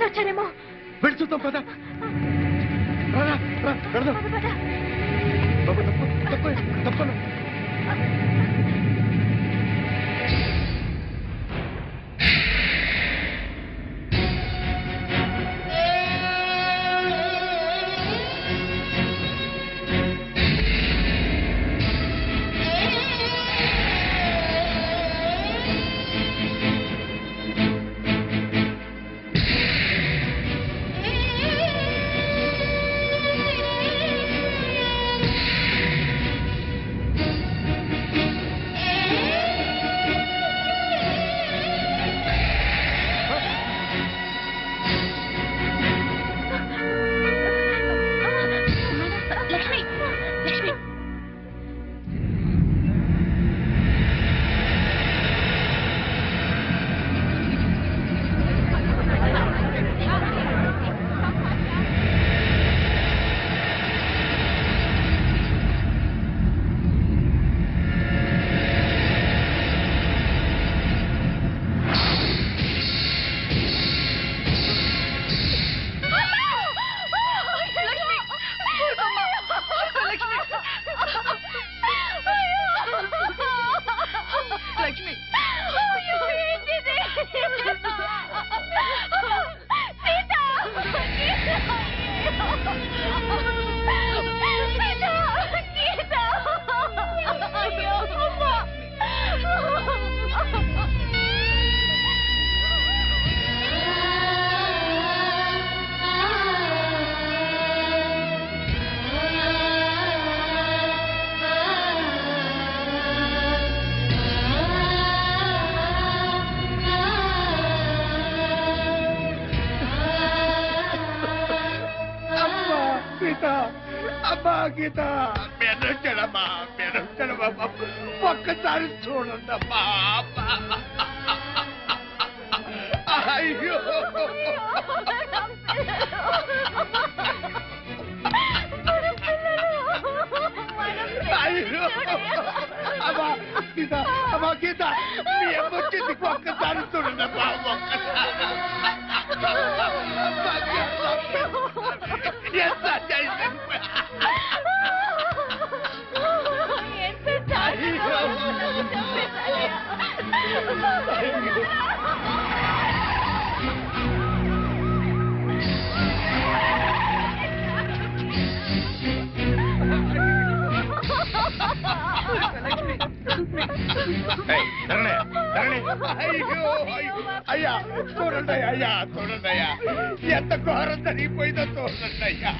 వచ్చారేమో వెళ్ళి చూద్దాం పద. వెళదాం. బాబు తప్పను. గీత మెరచడమా బాబు, ఒక్కసారి చూడండమ్మా. అయ్యో అయ్యో అమ్మా గీత, అమ్మా గీత, మీ అమ్మొచ్చింది ఒక్కసారి చూడండమ్మా. అయ్యా చూడండి, అయ్యా చూడండి, అయ్యా ఎంత ఘోరం జరిగిపోయిందో చూడండి అయ్యా.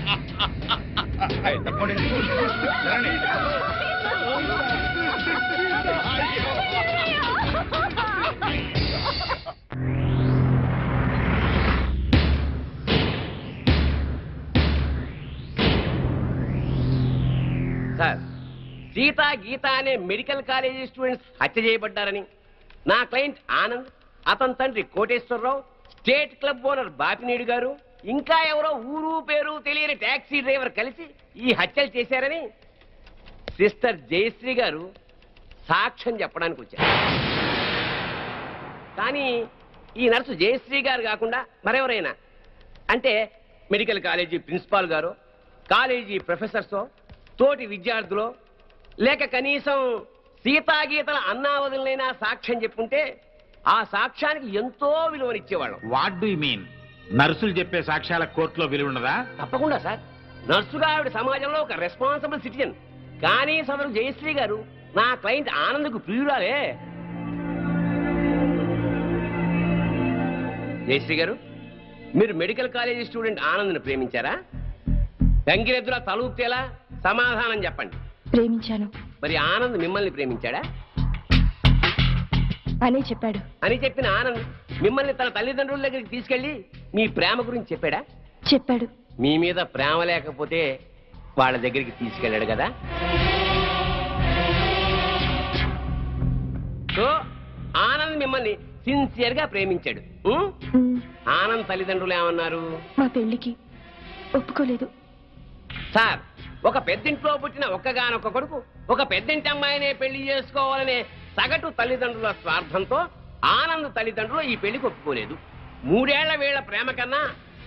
సార్, సీత గీత అనే మెడికల్ కాలేజీ స్టూడెంట్స్ హత్య చేయబడ్డారని నా క్లయింట్ ఆనంద్, అతని తండ్రి Koteswararao, state club owner Bapineedu గారు, ఇంకా ఎవరో ఊరు పేరు తెలియని టాక్సీ డ్రైవర్ కలిసి ఈ హత్యలు చేశారని సిస్టర్ జయశ్రీ గారు సాక్ష్యం చెప్పడానికి వచ్చారు. కానీ ఈ నర్సు జయశ్రీ గారు కాకుండా మరెవరైనా, అంటే మెడికల్ కాలేజీ ప్రిన్సిపాల్ గారు, కాలేజీ ప్రొఫెసర్సో, తోటి విద్యార్థులు, లేక కనీసం సీతాగీతల అన్నావదులైనా సాక్ష్యం చెప్పుంటే ఆ సాక్ష్యానికి ఎంతో విలువనిచ్చేవాళ్ళం. What do you mean? నర్సులు చెప్పే సాక్ష్యాల కోర్టులో విలువ ఉండదా? తప్పకుండా సార్. నర్సుగా ఆవిడ సమాజంలో ఒక రెస్పాన్సిబుల్ సిటిజన్. కానీ సదరు జయశ్రీ గారు నా క్లయింట్ ఆనంద్కు ప్రియురాలే. జయశ్రీ గారు, మీరు మెడికల్ కాలేజీ స్టూడెంట్ ఆనంద్ను ప్రేమించారా? గంగిరెద్దులా తలూపుతేలా సమాధానం చెప్పండి. ప్రేమించాను. మరి ఆనంద్ మిమ్మల్ని ప్రేమించాడా? అనే చెప్పాడు. అని చెప్పిన ఆనంద్ మిమ్మల్ని తన తల్లిదండ్రుల దగ్గరికి తీసుకెళ్లి మీ ప్రేమ గురించి చెప్పాడా? చెప్పాడు. మీ మీద ప్రేమ లేకపోతే వాళ్ళ దగ్గరికి తీసుకెళ్ళాడు కదా. సో ఆనంద్ మిమ్మల్ని సిన్సియర్ గా ప్రేమించాడు. ఆనంద్ తల్లిదండ్రులు ఏమన్నారు? మా పెళ్లికి ఒప్పుకోలేదు. సార్, ఒక పెద్దింట్లో పుట్టిన ఒక్కగానొక్క కొడుకు ఒక పెద్దింటి అమ్మాయినే పెళ్లి చేసుకోవాలనే సగటు తల్లిదండ్రుల స్వార్థంతో ఆనంద్ తల్లిదండ్రులు ఈ పెళ్లికి ఒప్పుకోలేదు. 3 ఏళ్ల వీళ్ల ప్రేమ కన్నా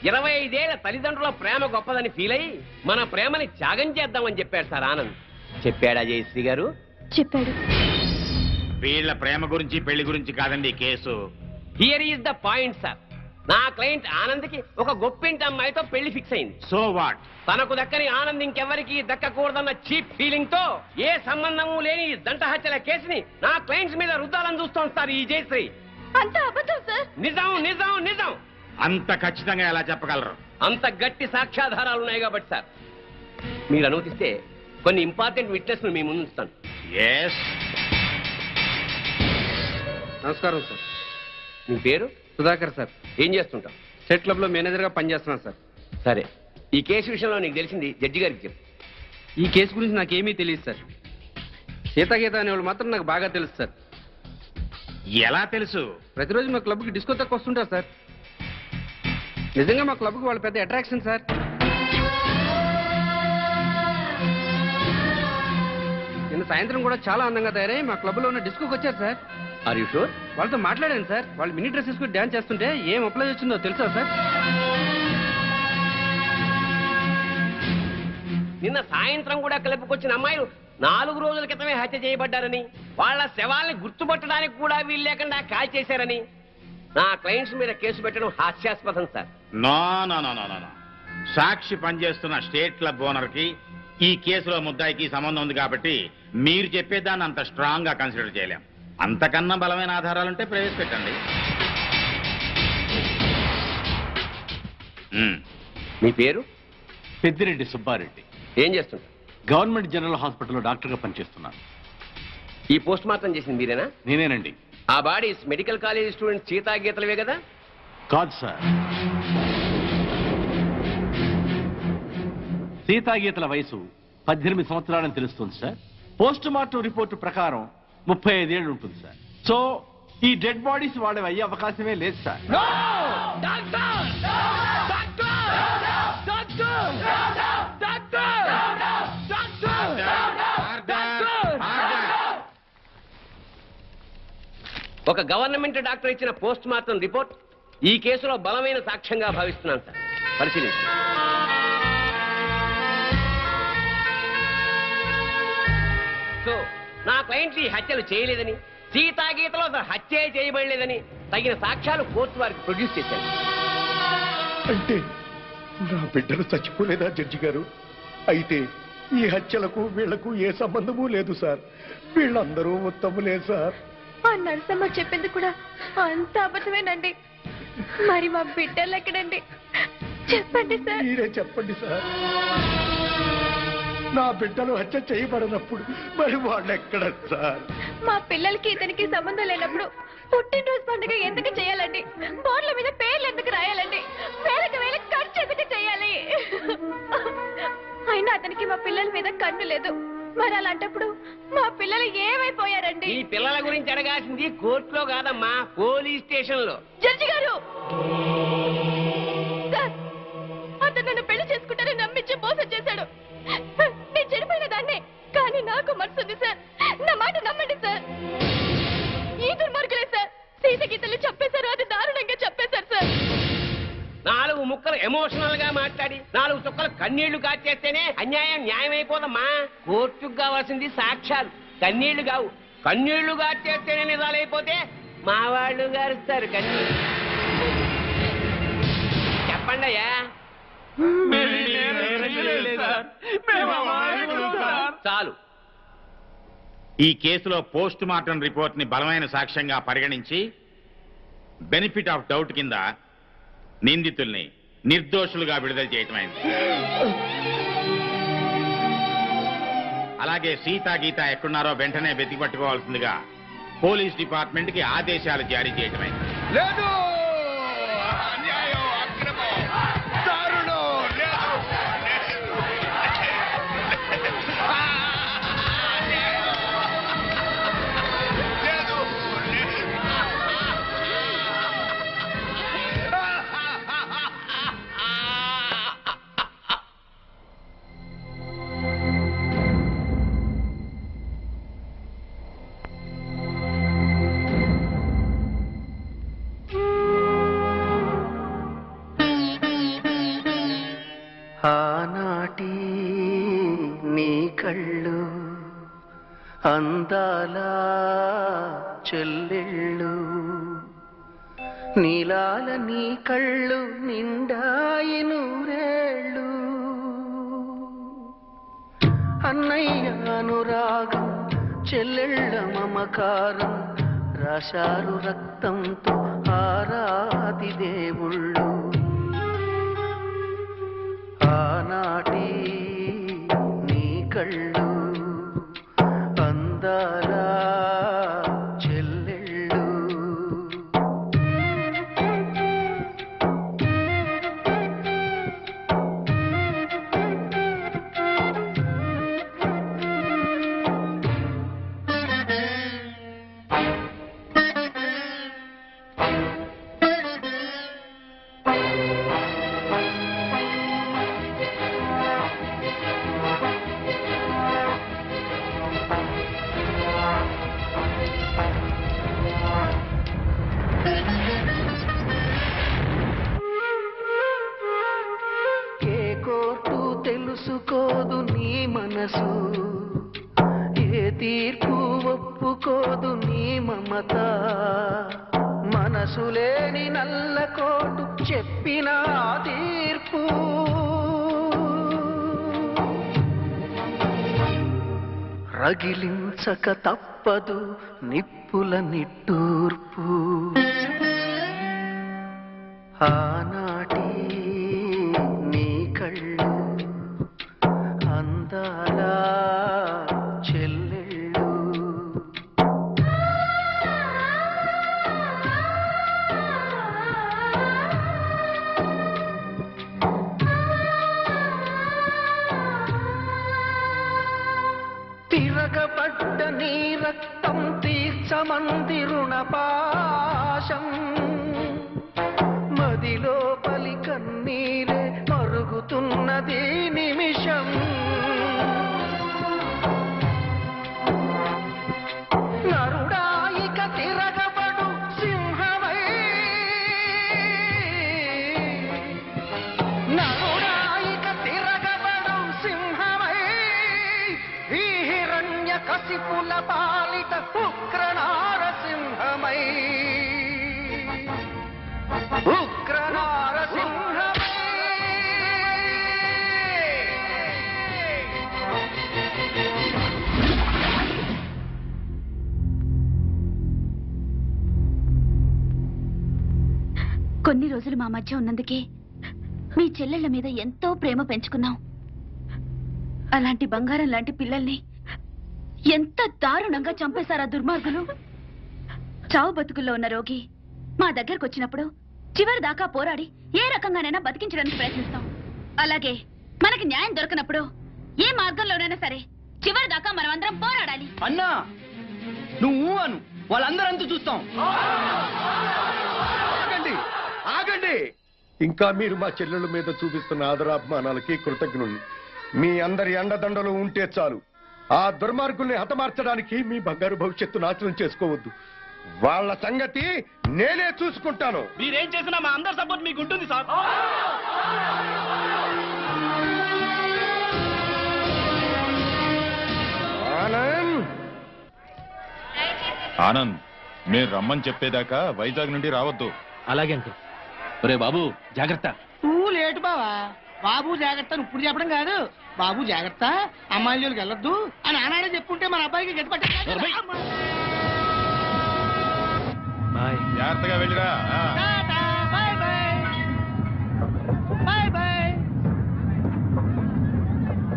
25 ఏళ్ల తల్లిదండ్రుల ప్రేమ గొప్పదని ఫీల్ అయ్యి మన ప్రేమని త్యాగం చేద్దామని చెప్పాడు సార్ ఆనంద్. చెప్పాడా జయశ్రీ గారు? చెప్పాడు. వీళ్ళ ప్రేమ గురించి పెళ్లి గురించి కాదండి ఈ case. Here is the point sir. నా క్లయింట్ ఆనంద్కి ఒక గొప్పింటి అమ్మాయితో పెళ్లి ఫిక్స్ అయింది. So what? తనకు దక్కని ఆనంద్ ఇంకెవరికి దక్కకూడదన్న చీప్ ఫీలింగ్ తో ఏ సంబంధము లేని ఈ దంట హత్యల కేసుని నా క్లయింట్స్ మీద రుద్దాలని చూస్తోంది సార్ ఈ జయశ్రీ. అంత అబద్ధం సార్. నిజం నిజం నిజం. అంత ఖచ్చితంగా ఎలా చెప్పగలరు? అంత గట్టి సాక్ష్యాధారాలు ఉన్నాయి కాబట్టి సార్, మీరు అనుమతిస్తే కొన్ని ఇంపార్టెంట్ విట్నెస్ మీ ముందు ఉంచుతాను. ఎస్. నమస్కారం సార్. మీ పేరు? సుధాకర్ సార్. ఏం చేస్తుంటాం? స్టేట్ క్లబ్ లో మేనేజర్ గా పనిచేస్తున్నాను సార్. సరే, ఈ కేసు విషయంలో నీకు తెలిసింది జడ్జి గారికి చెప్పు. ఈ కేసు గురించి నాకేమీ తెలియదు సార్. సీతాగీత అనేవాళ్ళు మాత్రం నాకు బాగా తెలుసు సార్. ఎలా తెలుసు? ప్రతిరోజు మా క్లబ్కి డిస్కో తక్కువ వస్తుంటారు సార్. నిజంగా మా క్లబ్కి వాళ్ళు పెద్ద అట్రాక్షన్ సార్. నిన్న సాయంత్రం కూడా చాలా అందంగా తయారై మా క్లబ్లో ఉన్న డిస్కోకి వచ్చారు సార్. Are you sure? వాళ్ళతో మాట్లాడాను సార్. వాళ్ళు మినీ డ్రెస్ వేసుకుని డ్యాన్స్ చేస్తుంటే ఏం అప్లై వచ్చిందో తెలుసా సార్? నిన్న సాయంత్రం కూడా క్లబ్కి అమ్మాయిలు 4 రోజుల క్రితమే హత్య చేయబడ్డారని, వాళ్ళ శవాల్ని గుర్తుపట్టడానికి కూడా వీలు లేకుండా కాల్ చేశారని నా క్లయింట్స్ మీద కేసు పెట్టడం హాస్యాస్పదం sir. No no no no no. సాక్షి పనిచేస్తున్న స్టేట్ క్లబ్ ఓనర్ కి ఈ కేసులో ముద్దాయికి సంబంధం ఉంది కాబట్టి మీరు చెప్పేదాన్ని అంత స్ట్రాంగ్ గా కన్సిడర్ చేయలేం. అంతకన్నా బలమైన ఆధారాలుంటే ప్రవేశపెట్టండి. మీ పేరు? పెద్దిరెడ్డి సుబ్బారెడ్డి. ఏం చేస్తుంటారు? గవర్నమెంట్ జనరల్ హాస్పిటల్లో డాక్టర్గా పనిచేస్తున్నాను. ఈ పోస్ట్ మార్టం చేసింది మీరేనా? నేనేనండి. ఆ bodies medical college student Sita గీతలవే కదా? కాదు సార్, సీతాగీతల వయసు 18 సంవత్సరాలని తెలుస్తుంది సార్. పోస్ట్ మార్టం రిపోర్టు ప్రకారం 35 ఏళ్ళు ఉంటుంది సార్. సో ఈ డెడ్ బాడీస్ వాళ్ళవి అయ్యే అవకాశమే లేదు సార్. ఒక గవర్నమెంట్ డాక్టర్ ఇచ్చిన పోస్ట్ మార్టం రిపోర్ట్ ఈ కేసులో బలమైన సాక్ష్యంగా భావిస్తున్నాను సార్. పరిశీలించండి. సో నా క్లయింట్ ఈ హత్యలు చేయలేదని, సీతాగీతలో అసలు హత్య చేయబడలేదని తగిన సాక్ష్యాలు కోర్టు వారికి ప్రొడ్యూస్ చేశాను. అంటే నా బిడ్డలు చచ్చిపోలేదా జడ్జి గారు? అయితే ఈ హత్యలకు వీళ్లకు ఏ సంబంధము లేదు సార్. వీళ్ళందరూ ఉత్తములే సార్. ఆ నరసమ్మ చెప్పింది కూడా అంత అబద్ధమేనండి. మరి మా బిడ్డలు ఎక్కడండి? చెప్పండి సార్. మీరే చెప్పండి సార్. నా బిడ్డలు హత్య చేయబడినప్పుడు మరి వాళ్ళు ఎక్కడ సార్? మా పిల్లలకి ఇతనికి సంబంధం లేనప్పుడు పుట్టినరోజు పండుగ ఎందుకు చేయాలండి? బోర్ల మీద పేర్లు ఎందుకు రాయాలండి? వేలకు వేల ఖర్చు ఎందుకు చేయాలి? అయినా అతనికి మా పిల్లల మీద కన్ను లేదు. మరి అలాంటప్పుడు మా పిల్లలు ఏమైపోయారండి? ఈ పిల్లల గురించి అడగాల్సింది కోర్టులో కాదమ్మా, పోలీస్ స్టేషన్ లో. జడ్జి గారు, సార్, అతను నన్ను పెళ్లి చేసుకుంటానని నమ్మించి మోసం చేశాడు. నేను చెడిపోయిన దాన్ని, కానీ నాకు మనసుంది సార్. నా మాట నమ్మండి సార్. ఈ దుర్మార్గులే సార్ సీత గీతలు చెప్పేశారు. అది దారుణంగా చెప్పేశారు సార్. 4 ముక్కలు ఎమోషనల్ గా మాట్లాడి 4 చుక్కలు కన్నీళ్లు కాచేస్తేనే అన్యాయం న్యాయమైపోదమ్మా. కోర్టుకు కావాల్సింది సాక్ష్యాలు, కన్నీళ్లు కావు. కన్నీళ్లు కాచేస్తేనే నిజాలైపోతే మా వాళ్ళు గారుస్తారు కన్నీళ్ళు. చెప్పండి అయ్యా. చాలు. ఈ కేసులో పోస్ట్ మార్టం రిపోర్ట్ ని బలమైన సాక్ష్యంగా పరిగణించి బెనిఫిట్ ఆఫ్ డౌట్ కింద నిందితుల్ని నిర్దోషులుగా విడుదల చేయటమైంది. అలాగే సీతా గీత ఎక్కడున్నారో వెంటనే వెతికి పట్టుకోవాల్సిందిగా పోలీస్ డిపార్ట్మెంట్ కి ఆదేశాలు జారీ చేయటమైంది. లేదు, అన్యాయం, అక్రమం, దారుణం, లేదు, ఆనాటి నీ కళ్ళు అందాల చెల్లెళ్ళు నీలాల నీ కళ్ళు నిండాయి నూరేళ్ళు అన్నయ్య అనురాగం చెల్లెళ్ళ మమకారం రాశారు రక్తంతో ఆరాతి దేవుళ్ళు ఆనాటి నీ కళ్ళు అందాల చెల్లెళ్ళు తెలుసుకోదు నీ మనసు ఏ తీర్పు ఒప్పుకోదు నీ మమత మనసు లేని నల్లకోటు చెప్పిన తీర్పు రగిలించక తప్పదు నిప్పుల నిట్టూర్పు ఆనాటి నీ కళ్ళు అందాల చెల్లెళ్ళు తిరగబడ్డ నీ రక్తం తీర్చమంది రుణపాశం మదిలోపలి కన్నీరే మరుగుతున్నది నిమిషం నరుడాయిక తిరగబడు సింహమై నరుడాయిక తిరగబడు సింహమై ఈ హిరణ్య కసిపుల పాలిట ఉగ్రనార సింహమై ఉగ్రనార సింహమై కొన్ని రోజులు మా మధ్య ఉన్నందుకే మీ చెల్లెళ్ళ మీద ఎంతో ప్రేమ పెంచుకున్నాం. అలాంటి బంగారం లాంటి పిల్లల్ని ఎంత దారుణంగా చంపేశారా దుర్మార్గులు. చావు బతుకుల్లో ఉన్న రోగి మా దగ్గరకు వచ్చినప్పుడు చివరి దాకా పోరాడి ఏ రకంగానైనా బతికించడానికి ప్రయత్నిస్తాం. అలాగే మనకి న్యాయం దొరకనప్పుడు ఏ మార్గంలోనైనా సరే చివరి దాకా మనం అందరం పోరాడాలి. అన్నా నువ్వు అను వాళ్ళందరంతా చూస్తాం. ఆగండి ఆగండి. ఇంకా మీరు మా చెల్లెళ్ళ మీద చూపిస్తున్న ఆదరాభిమానాలకి కృతజ్ఞుణ్ణి. మీ అందరి అండదండలు ఉంటే చాలు. ఆ దుర్మార్గుల్ని హతమార్చడానికి మీ బంగారు భవిష్యత్తు నాశనం చేసుకోవద్దు. వాళ్ళ సంగతి నేనే చూసుకుంటాను. మీరేం చేసినా మా అందరి సపోర్ట్ మీకు ఉంటుంది సార్. ఆనంద్ ఆనంద్ మీరు రమ్మని చెప్పేదాకా వైజాగ్ నుండి రావద్దు. అలాగే అంకుల్. ఒరే బాబు జాగ్రత్త. నువ్వు లేటు బావా. బాబు జాగ్రత్త ఇప్పుడు చెప్పడం కాదు. బాబు జాగ్రత్త అమ్మాయిల జోలికి వెళ్ళొద్దు అని ఆనాడే చెప్పుంటే మన అబ్బాయికి గట్టి పట్టే. జాగ్రత్తగా వెళ్ళిరా. Bye bye bye bye.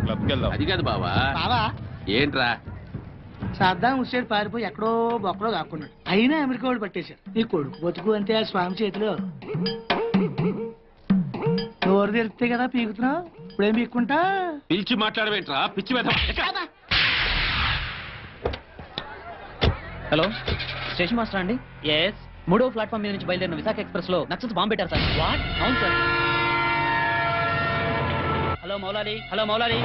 క్లబ్కి వెళ్దాం. అది కాదు బావా. బావా ఏంట్రా? సద్దాం హుస్సేన్ పారిపోయి ఎక్కడో బొక్కలో దాక్కున్నాడు. అయినా అమెరికా వాడు పట్టేశారు. నీ కొడుకు బతుకు అంతే ఆ స్వామి చేతిలో. నోరు తెరిస్తే కదా పీకుతున్నావు. ఇప్పుడేం పీక్కుంటా. పిలిచి మాట్లాడవేంట్రా పిచ్చి మీద. హలో స్టేషన్ మాస్టర్ అండి? ఎస్. 3వ ప్లాట్ఫామ్ మీద నుంచి బయలుదేరిన విశాఖ ఎక్స్ప్రెస్ లో నక్సల్స్ బాంబు పెట్టారు సార్. వాట్? అవును సార్. హలో మౌలాలి.